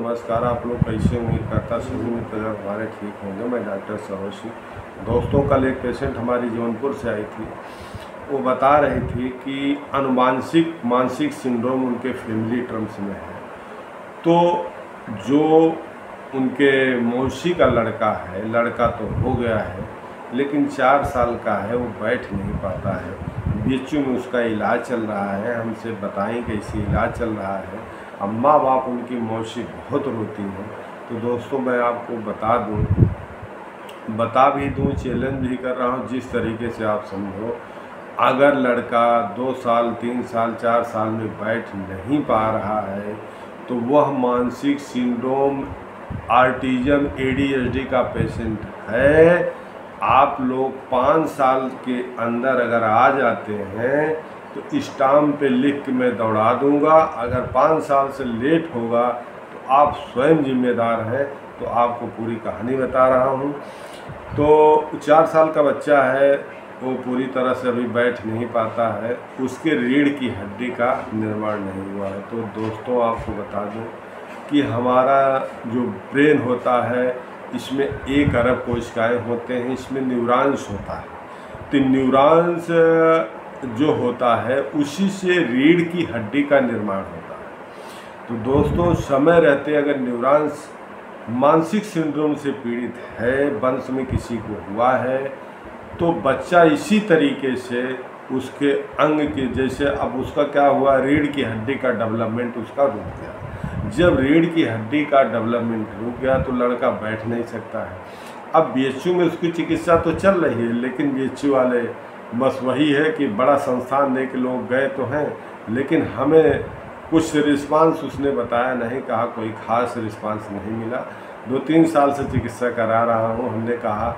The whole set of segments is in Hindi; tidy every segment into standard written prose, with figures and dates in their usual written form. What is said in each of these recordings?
नमस्कार। आप लोग कैसे? उम्मीद करता सभी मित्र हमारे ठीक होंगे। मैं डॉक्टर सरोज सिंह। दोस्तों, कल एक पेशेंट हमारी जौनपुर से आई थी। वो बता रही थी कि अनुवांशिक मानसिक सिंड्रोम उनके फैमिली टर्म्स में है। तो जो उनके मौसी का लड़का है, लड़का तो हो गया है लेकिन 4 साल का है, वो बैठ नहीं पाता है। बीच में उसका इलाज चल रहा है। हमसे बताएं कैसे इलाज चल रहा है। अब माँ बाप उनकी मौसी बहुत रोती हैं। तो दोस्तों, मैं आपको बता भी दूं, चैलेंज भी कर रहा हूं, जिस तरीके से आप समझो। अगर लड़का 2 साल 3 साल 4 साल में बैठ नहीं पा रहा है तो वह मानसिक सिंड्रोम, ऑटिज्म, ADHD का पेशेंट है। आप लोग 5 साल के अंदर अगर आ जाते हैं तो स्टाम्प पे लिख के मैं दौड़ा दूंगा। अगर 5 साल से लेट होगा तो आप स्वयं जिम्मेदार हैं। तो आपको पूरी कहानी बता रहा हूं। तो 4 साल का बच्चा है, वो पूरी तरह से अभी बैठ नहीं पाता है। उसके रीढ़ की हड्डी का निर्माण नहीं हुआ है। तो दोस्तों, आपको बता दूं कि हमारा जो ब्रेन होता है, इसमें 1 अरब कोशिकाएँ होते हैं। इसमें न्यूरॉन्स होता है। तो न्यूरॉन्स जो होता है उसी से रीढ़ की हड्डी का निर्माण होता है। तो दोस्तों, समय रहते अगर न्यूरॉन्स मानसिक सिंड्रोम से पीड़ित है, वंश में किसी को हुआ है, तो बच्चा इसी तरीके से उसके अंग के जैसे, अब उसका क्या हुआ, रीढ़ की हड्डी का डेवलपमेंट उसका रुक गया। जब रीढ़ की हड्डी का डेवलपमेंट रुक गया तो लड़का बैठ नहीं सकता है। अब BHU में उसकी चिकित्सा तो चल रही है, लेकिन BHU वाले बस वही है कि बड़ा संस्थान दे के लोग गए तो हैं, लेकिन हमें कुछ रिस्पांस उसने बताया नहीं, कहा कोई खास रिस्पांस नहीं मिला। 2-3 साल से चिकित्सा करा रहा हूँ। हमने कहा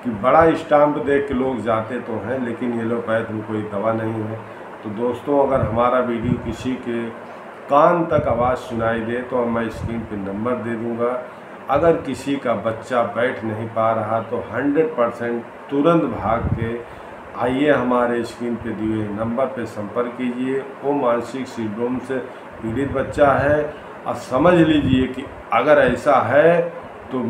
कि बड़ा स्टाम्प देख के लोग जाते तो हैं, लेकिन एलोपैथ में कोई दवा नहीं है। तो दोस्तों, अगर हमारा वीडियो किसी के कान तक आवाज़ सुनाई दे तो मैं स्क्रीन पे नंबर दे दूंगा। अगर किसी का बच्चा बैठ नहीं पा रहा तो 100% तुरंत भाग के आइए, हमारे स्क्रीन पे दिए हुए नंबर पे संपर्क कीजिए। वो मानसिक सिंड्रोम से पीड़ित बच्चा है। और समझ लीजिए कि अगर ऐसा है तो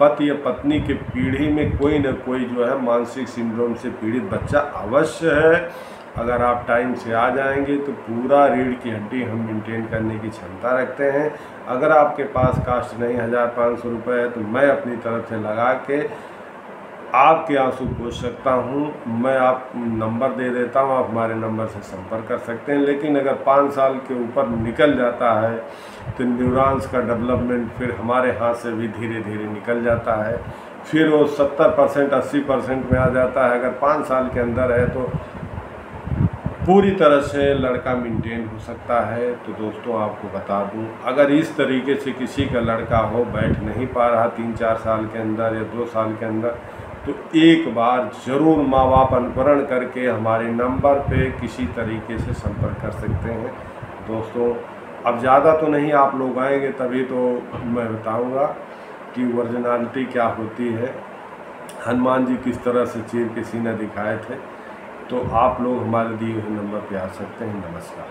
पति या पत्नी की पीढ़ी में कोई न कोई जो है मानसिक सिंड्रोम से पीड़ित बच्चा अवश्य है। अगर आप टाइम से आ जाएंगे तो पूरा रीढ़ की हड्डी हम मेंटेन करने की क्षमता रखते हैं। अगर आपके पास कास्ट नहीं 1500 रुपये है तो मैं अपनी तरफ से लगा के आपके आंसू पोंछ सकता हूं। मैं आप नंबर दे देता हूं, आप हमारे नंबर से संपर्क कर सकते हैं। लेकिन अगर 5 साल के ऊपर निकल जाता है तो न्यूरॉन्स का डेवलपमेंट फिर हमारे हाथ से भी धीरे धीरे निकल जाता है। फिर वो 70% 80% में आ जाता है। अगर 5 साल के अंदर है तो पूरी तरह से लड़का मेंटेन हो सकता है। तो दोस्तों, आपको बता दूं, अगर इस तरीके से किसी का लड़का हो, बैठ नहीं पा रहा 3-4 साल के अंदर या 2 साल के अंदर, तो एक बार ज़रूर माँ बाप अनुकरण करके हमारे नंबर पे किसी तरीके से संपर्क कर सकते हैं। दोस्तों, अब ज़्यादा तो नहीं, आप लोग आएंगे तभी तो मैं बताऊँगा कि ओरिजिनलिटी क्या होती है। हनुमान जी किस तरह से चीर के सीना दिखाए थे। तो आप लोग हमारे दिए हुए नंबर पे आ सकते हैं। नमस्कार।